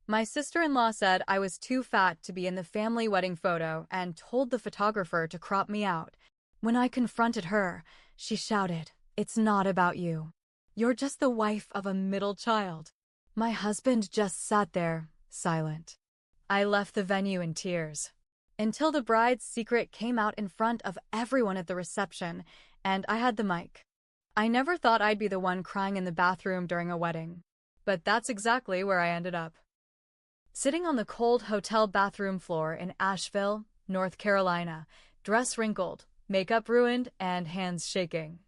My sister-in-law said I was too fat to be in the family wedding photo and told the photographer to crop me out. When I confronted her, she shouted, "It's not about you. You're just the wife of a middle child." My husband just sat there, silent. I left the venue in tears. Until the bride's secret came out in front of everyone at the reception, and I had the mic. I never thought I'd be the one crying in the bathroom during a wedding. But that's exactly where I ended up. Sitting on the cold hotel bathroom floor in Asheville, North Carolina, dress wrinkled, makeup ruined, and hands shaking.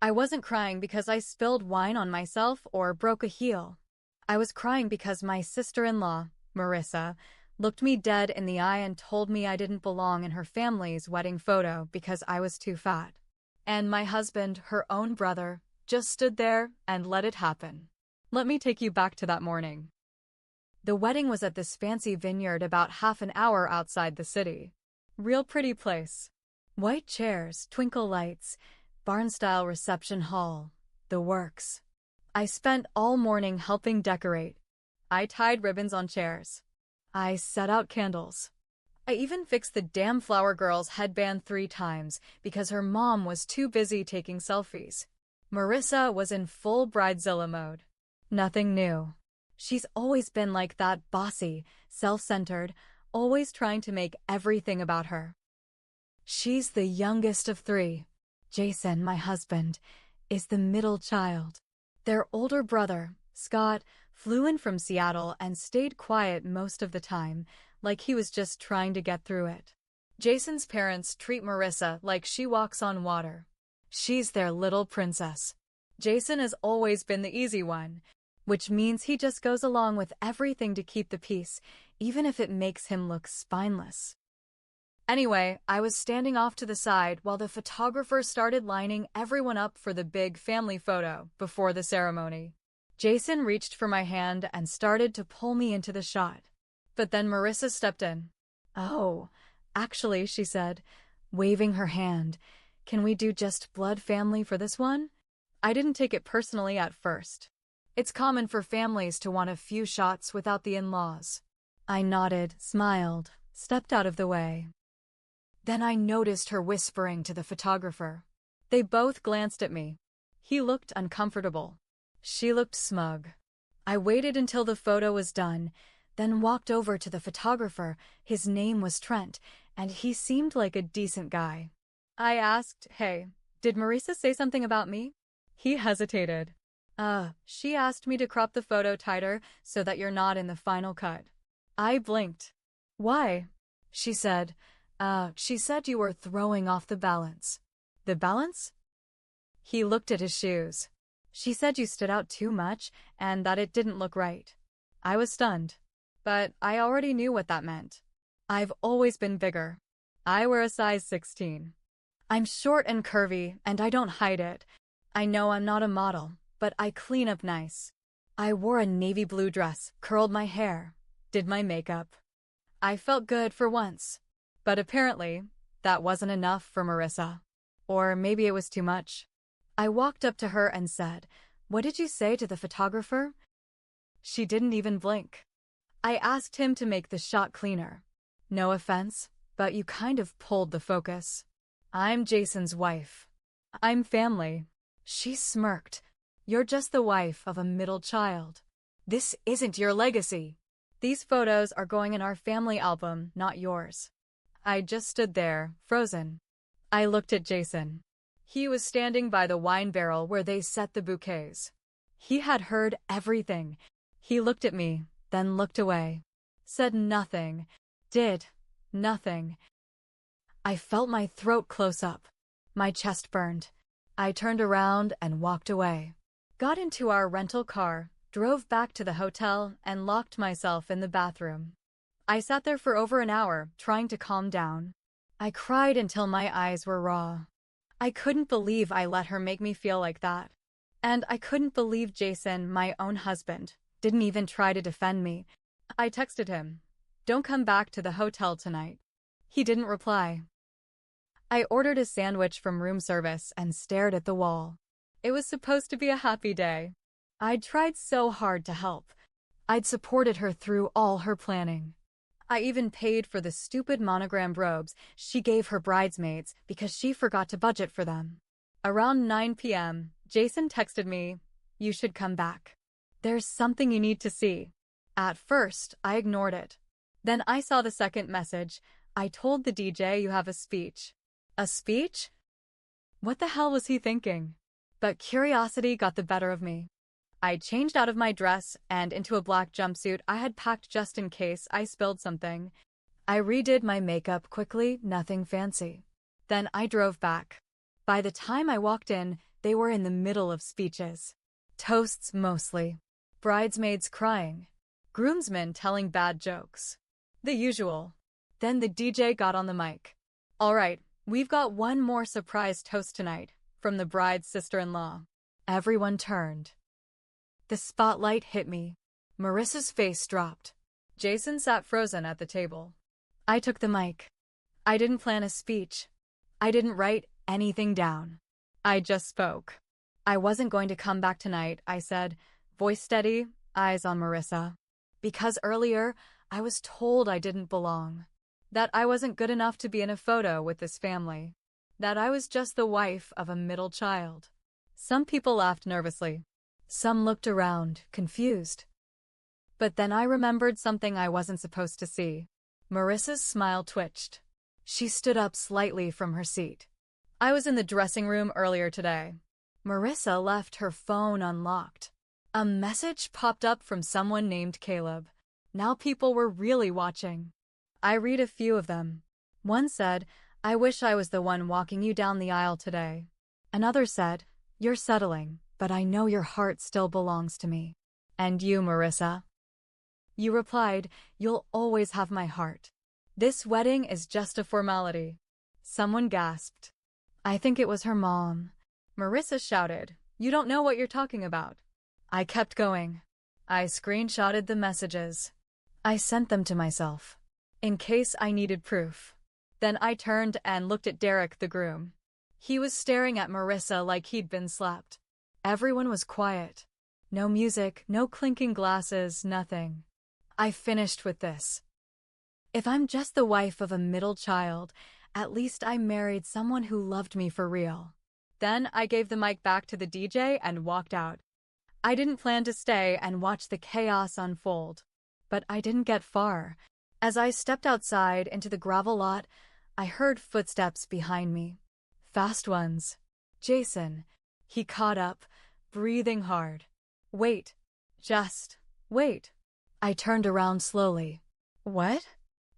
I wasn't crying because I spilled wine on myself or broke a heel. I was crying because my sister-in-law, Marissa, looked me dead in the eye and told me I didn't belong in her family's wedding photo because I was too fat. And my husband, her own brother, just stood there and let it happen. Let me take you back to that morning. The wedding was at this fancy vineyard about half an hour outside the city. Real pretty place. White chairs, twinkle lights, barn-style reception hall, the works. I spent all morning helping decorate. I tied ribbons on chairs. I set out candles. I even fixed the damn flower girl's headband 3 times because her mom was too busy taking selfies. Marissa was in full bridezilla mode. Nothing new. She's always been like that, bossy, self-centered, always trying to make everything about her. She's the youngest of 3. Jason, my husband, is the middle child. Their older brother, Scott, flew in from Seattle and stayed quiet most of the time, like he was just trying to get through it. Jason's parents treat Marissa like she walks on water. She's their little princess. Jason has always been the easy one, which means he just goes along with everything to keep the peace, even if it makes him look spineless. Anyway, I was standing off to the side while the photographer started lining everyone up for the big family photo before the ceremony. Jason reached for my hand and started to pull me into the shot. But then Marissa stepped in. "Oh, actually," she said, waving her hand, "can we do just blood family for this one?" I didn't take it personally at first. It's common for families to want a few shots without the in-laws. I nodded, smiled, stepped out of the way. Then I noticed her whispering to the photographer. They both glanced at me. He looked uncomfortable. She looked smug. I waited until the photo was done, then walked over to the photographer. His name was Trent, and he seemed like a decent guy. I asked, "Hey, did Marissa say something about me?" He hesitated. She asked me to crop the photo tighter so that you're not in the final cut." I blinked. "Why?" She said, she said you were throwing off the balance." "The balance?" He looked at his shoes. "She said you stood out too much and that it didn't look right." I was stunned. But I already knew what that meant. I've always been bigger. I wear a size 16. I'm short and curvy, and I don't hide it. I know I'm not a model, but I clean up nice. I wore a navy blue dress, curled my hair, did my makeup. I felt good for once. But apparently, that wasn't enough for Marissa. Or maybe it was too much. I walked up to her and said, "What did you say to the photographer?" She didn't even blink. I asked him to make the shot cleaner. "No offense, but you kind of pulled the focus. I'm Jason's wife. I'm family." She smirked. "You're just the wife of a middle child. This isn't your legacy. These photos are going in our family album, not yours." I just stood there, frozen. I looked at Jason. He was standing by the wine barrel where they set the bouquets. He had heard everything. He looked at me, then looked away. Said nothing. Did nothing. I felt my throat close up. My chest burned. I turned around and walked away. Got into our rental car, drove back to the hotel, and locked myself in the bathroom. I sat there for over an hour, trying to calm down. I cried until my eyes were raw. I couldn't believe I let her make me feel like that. And I couldn't believe Jason, my own husband, didn't even try to defend me. I texted him, "Don't come back to the hotel tonight." He didn't reply. I ordered a sandwich from room service and stared at the wall. It was supposed to be a happy day. I'd tried so hard to help. I'd supported her through all her planning. I even paid for the stupid monogrammed robes she gave her bridesmaids because she forgot to budget for them. Around 9 p.m., Jason texted me, "You should come back. There's something you need to see." At first, I ignored it. Then I saw the second message. "I told the DJ you have a speech." A speech? What the hell was he thinking? But curiosity got the better of me. I changed out of my dress and into a black jumpsuit I had packed just in case I spilled something. I redid my makeup quickly, nothing fancy. Then I drove back. By the time I walked in, they were in the middle of speeches. Toasts mostly. Bridesmaids crying. Groomsmen telling bad jokes. The usual. Then the DJ got on the mic. "All right, we've got one more surprise toast tonight, from the bride's sister-in-law." Everyone turned. The spotlight hit me. Marissa's face dropped. Jason sat frozen at the table. I took the mic. I didn't plan a speech. I didn't write anything down. I just spoke. "I wasn't going to come back tonight," I said, voice steady, eyes on Marissa. "Because earlier, I was told I didn't belong. That I wasn't good enough to be in a photo with this family. That I was just the wife of a middle child." Some people laughed nervously. Some looked around, confused. But then I remembered something I wasn't supposed to see. Marissa's smile twitched. She stood up slightly from her seat. "I was in the dressing room earlier today." Marissa left her phone unlocked. A message popped up from someone named Caleb. Now people were really watching. I read a few of them. One said, "I wish I was the one walking you down the aisle today." Another said, "You're settling, but I know your heart still belongs to me." "And you, Marissa?" You replied, "You'll always have my heart. This wedding is just a formality." Someone gasped. I think it was her mom. Marissa shouted, "You don't know what you're talking about." I kept going. I screenshotted the messages. I sent them to myself, in case I needed proof. Then I turned and looked at Derek, the groom. He was staring at Marissa like he'd been slapped. Everyone was quiet. No music, no clinking glasses, nothing. I finished with this. If I'm just the wife of a middle child, at least I married someone who loved me for real. Then I gave the mic back to the DJ and walked out. I didn't plan to stay and watch the chaos unfold. But I didn't get far. As I stepped outside into the gravel lot, I heard footsteps behind me. Fast ones. Jason. He caught up, breathing hard. "Wait. Just wait." I turned around slowly. "What?"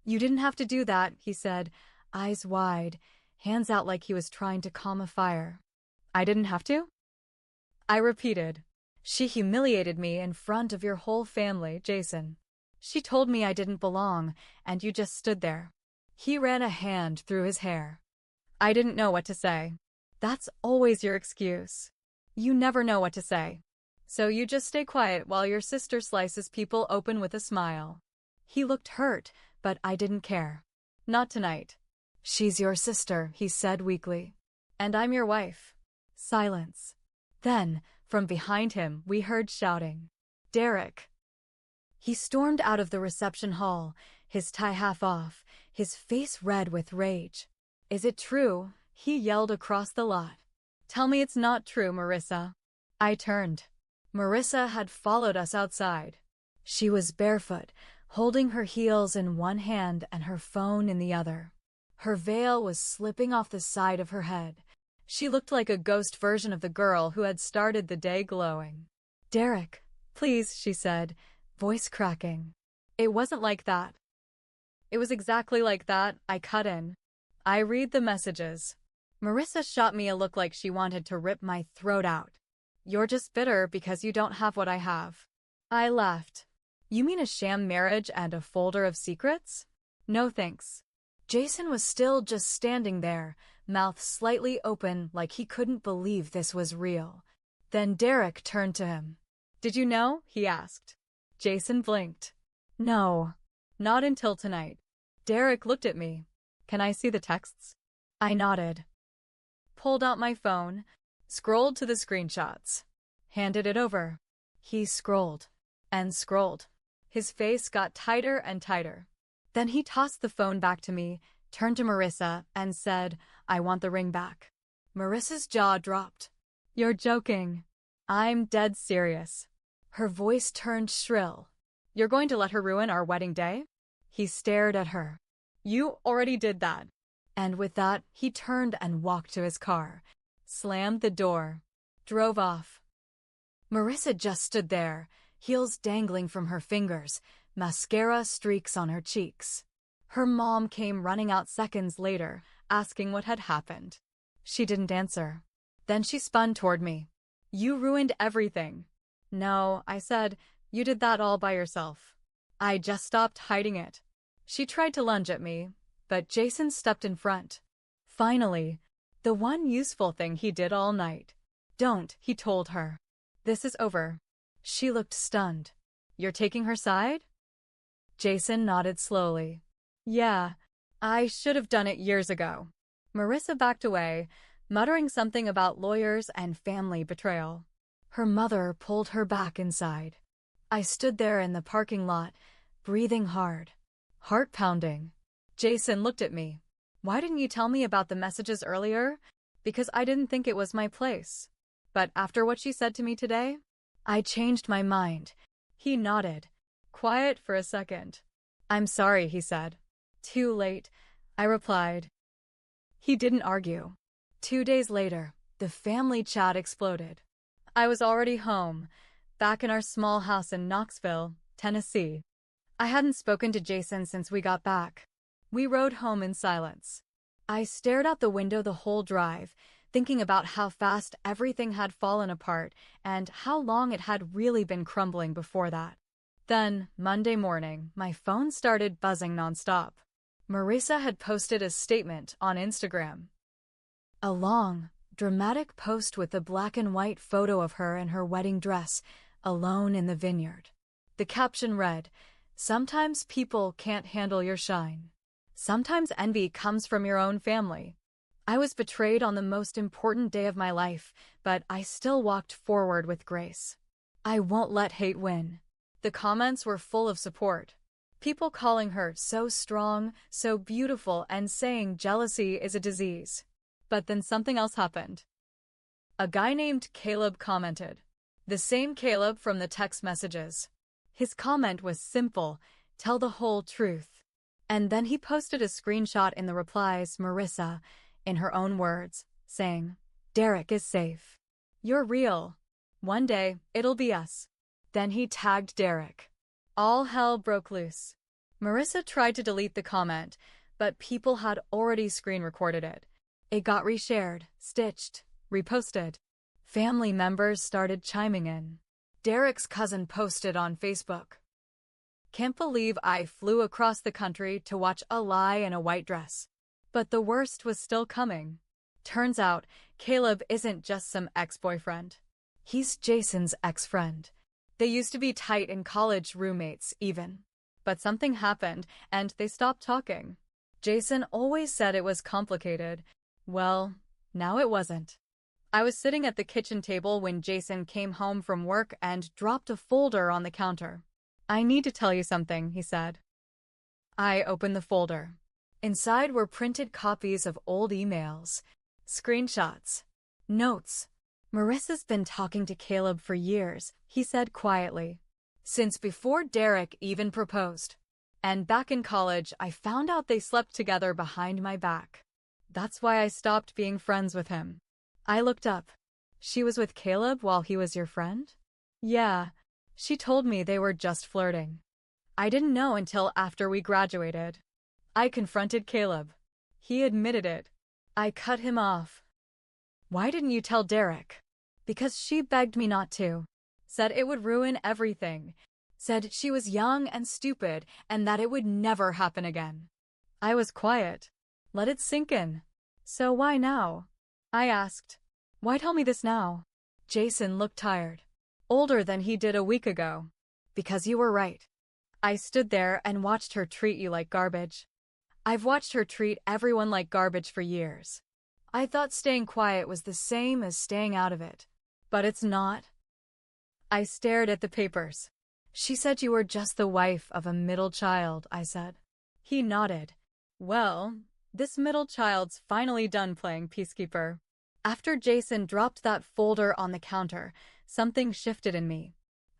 "You didn't have to do that," he said, eyes wide, hands out like he was trying to calm a fire. "I didn't have to?" I repeated. "She humiliated me in front of your whole family, Jason. She told me I didn't belong, and you just stood there." He ran a hand through his hair. I didn't know what to say. That's always your excuse. You never know what to say. So you just stay quiet while your sister slices people open with a smile. He looked hurt, but I didn't care. "Not tonight." "She's your sister," he said weakly. "And I'm your wife." Silence. Then, from behind him, we heard shouting. "Derek!" He stormed out of the reception hall, his tie half off, his face red with rage. "Is it true?" he yelled across the lot. "Tell me it's not true, Marissa." I turned. Marissa had followed us outside. She was barefoot, holding her heels in one hand and her phone in the other. Her veil was slipping off the side of her head. She looked like a ghost version of the girl who had started the day glowing. "Derek, please," she said, voice cracking. "It wasn't like that." "It was exactly like that," I cut in. "I read the messages." Marissa shot me a look like she wanted to rip my throat out. "You're just bitter because you don't have what I have." I laughed. "You mean a sham marriage and a folder of secrets?" "No thanks." Jason was still just standing there, mouth slightly open like he couldn't believe this was real. Then Derek turned to him. "Did you know?" he asked. Jason blinked. "No. Not until tonight." Derek looked at me. "Can I see the texts?" I nodded. Pulled out my phone, scrolled to the screenshots, handed it over. He scrolled and scrolled. His face got tighter and tighter. Then he tossed the phone back to me, turned to Marissa, and said, "I want the ring back." Marissa's jaw dropped. "You're joking." "I'm dead serious." Her voice turned shrill. "You're going to let her ruin our wedding day?" He stared at her. "You already did that." And with that, he turned and walked to his car, slammed the door, drove off. Marissa just stood there, heels dangling from her fingers, mascara streaks on her cheeks. Her mom came running out seconds later, asking what had happened. She didn't answer. Then she spun toward me. "You ruined everything." "No," I said, "you did that all by yourself." "I just stopped hiding it." She tried to lunge at me, but Jason stepped in front. Finally, the one useful thing he did all night. "Don't," he told her. "This is over." She looked stunned. "You're taking her side?" Jason nodded slowly. "Yeah, I should have done it years ago." Marissa backed away, muttering something about lawyers and family betrayal. Her mother pulled her back inside. I stood there in the parking lot, breathing hard, heart pounding. Jason looked at me. "Why didn't you tell me about the messages earlier?" "Because I didn't think it was my place. But after what she said to me today, I changed my mind." He nodded, quiet for a second. "I'm sorry," he said. "Too late," I replied. He didn't argue. 2 days later, the family chat exploded. I was already home, back in our small house in Knoxville, Tennessee. I hadn't spoken to Jason since we got back. We rode home in silence. I stared out the window the whole drive, thinking about how fast everything had fallen apart and how long it had really been crumbling before that. Then, Monday morning, my phone started buzzing nonstop. Marissa had posted a statement on Instagram. A long, dramatic post with a black and white photo of her in her wedding dress, alone in the vineyard. The caption read, "Sometimes people can't handle your shine. Sometimes envy comes from your own family." I was betrayed on the most important day of my life, but I still walked forward with grace. I won't let hate win. The comments were full of support. People calling her so strong, so beautiful, and saying jealousy is a disease. But then something else happened. A guy named Caleb commented. The same Caleb from the text messages. His comment was simple, "Tell the whole truth." And then he posted a screenshot in the replies, Marissa, in her own words, saying, "Derek is safe. You're real. One day, it'll be us." Then he tagged Derek. All hell broke loose. Marissa tried to delete the comment, but people had already screen recorded it. It got reshared, stitched, reposted. Family members started chiming in. Derek's cousin posted on Facebook. "Can't believe I flew across the country to watch a lie in a white dress." But the worst was still coming. Turns out, Caleb isn't just some ex-boyfriend. He's Jason's ex-friend. They used to be tight in college, roommates even. But something happened, and they stopped talking. Jason always said it was complicated. Well, now it wasn't. I was sitting at the kitchen table when Jason came home from work and dropped a folder on the counter. "I need to tell you something," he said. I opened the folder. Inside were printed copies of old emails, screenshots, notes. "Marissa's been talking to Caleb for years," he said quietly. "Since before Derek even proposed. And back in college, I found out they slept together behind my back. That's why I stopped being friends with him." I looked up. "She was with Caleb while he was your friend?" "Yeah. She told me they were just flirting. I didn't know until after we graduated." I confronted Caleb. He admitted it. I cut him off. "Why didn't you tell Derek?" "Because she begged me not to. Said it would ruin everything. Said she was young and stupid and that it would never happen again." I was quiet. Let it sink in. "So why now?" I asked. "Why tell me this now?" Jason looked tired. Older than he did a week ago. "Because you were right. I stood there and watched her treat you like garbage. I've watched her treat everyone like garbage for years. I thought staying quiet was the same as staying out of it. But it's not." I stared at the papers. She said you were just the wife of a middle child, I said. He nodded. Well, this middle child's finally done playing peacekeeper. After Jason dropped that folder on the counter, something shifted in me.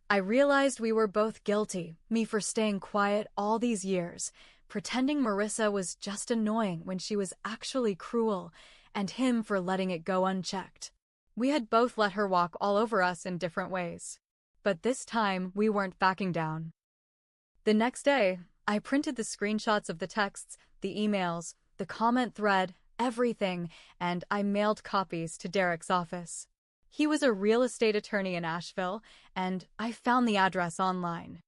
I realized we were both guilty, me for staying quiet all these years, pretending Marissa was just annoying when she was actually cruel, and him for letting it go unchecked. We had both let her walk all over us in different ways. But this time, we weren't backing down. The next day, I printed the screenshots of the texts, the emails, the comment thread, everything, and I mailed copies to Derek's office. He was a real estate attorney in Asheville, and I found the address online.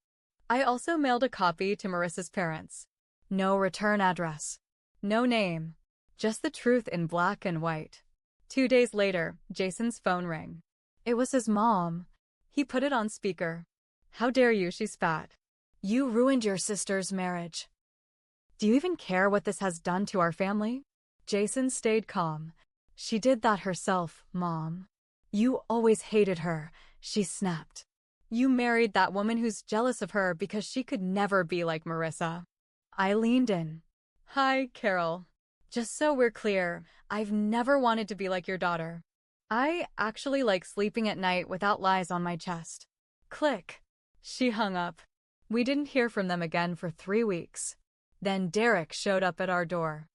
I also mailed a copy to Marissa's parents. No return address. No name. Just the truth in black and white. 2 days later, Jason's phone rang. It was his mom. He put it on speaker. How dare you, she spat. You ruined your sister's marriage. Do you even care what this has done to our family? Jason stayed calm. She did that herself, Mom. You always hated her, she snapped. You married that woman who's jealous of her because she could never be like Marissa. I leaned in. Hi, Carol. Just so we're clear, I've never wanted to be like your daughter. I actually like sleeping at night without lies on my chest. Click. She hung up. We didn't hear from them again for 3 weeks. Then Derek showed up at our door.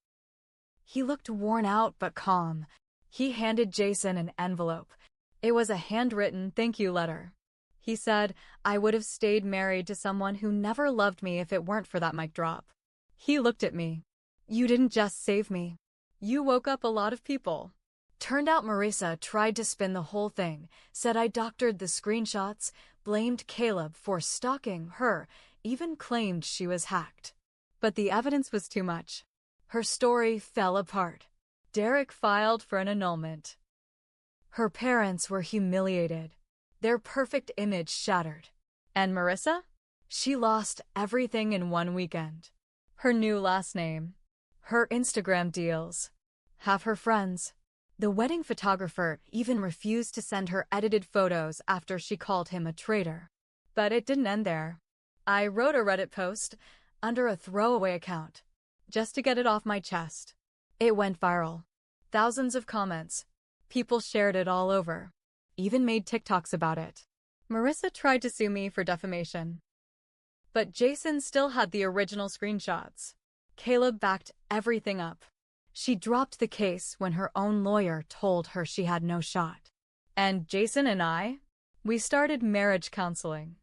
He looked worn out but calm. He handed Jason an envelope. It was a handwritten thank you letter. He said, I would have stayed married to someone who never loved me if it weren't for that mic drop. He looked at me. You didn't just save me. You woke up a lot of people. Turned out Marissa tried to spin the whole thing, said I doctored the screenshots, blamed Caleb for stalking her, even claimed she was hacked. But the evidence was too much. Her story fell apart. Derek filed for an annulment. Her parents were humiliated. Their perfect image shattered. And Marissa? She lost everything in 1 weekend. Her new last name. Her Instagram deals. Half her friends. The wedding photographer even refused to send her edited photos after she called him a traitor. But it didn't end there. I wrote a Reddit post under a throwaway account, just to get it off my chest. It went viral. Thousands of comments. People shared it all over. Even made TikToks about it. Marissa tried to sue me for defamation. But Jason still had the original screenshots. Caleb backed everything up. She dropped the case when her own lawyer told her she had no shot. And Jason and I, we started marriage counseling.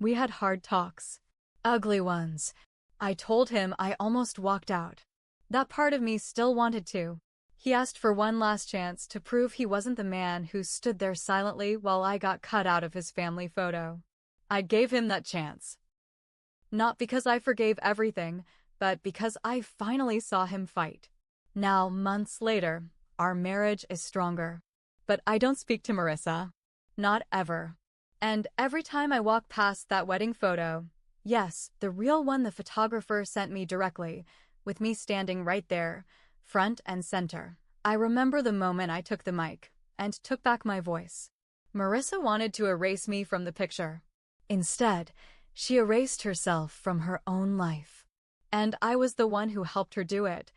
We had hard talks. Ugly ones. I told him I almost walked out. That part of me still wanted to. He asked for one last chance to prove he wasn't the man who stood there silently while I got cut out of his family photo. I gave him that chance. Not because I forgave everything, but because I finally saw him fight. Now, months later, our marriage is stronger. But I don't speak to Marissa. Not ever. And every time I walk past that wedding photo, yes, the real one the photographer sent me directly, with me standing right there, front and center, I remember the moment I took the mic and took back my voice. Marissa wanted to erase me from the picture. Instead, she erased herself from her own life. And I was the one who helped her do it,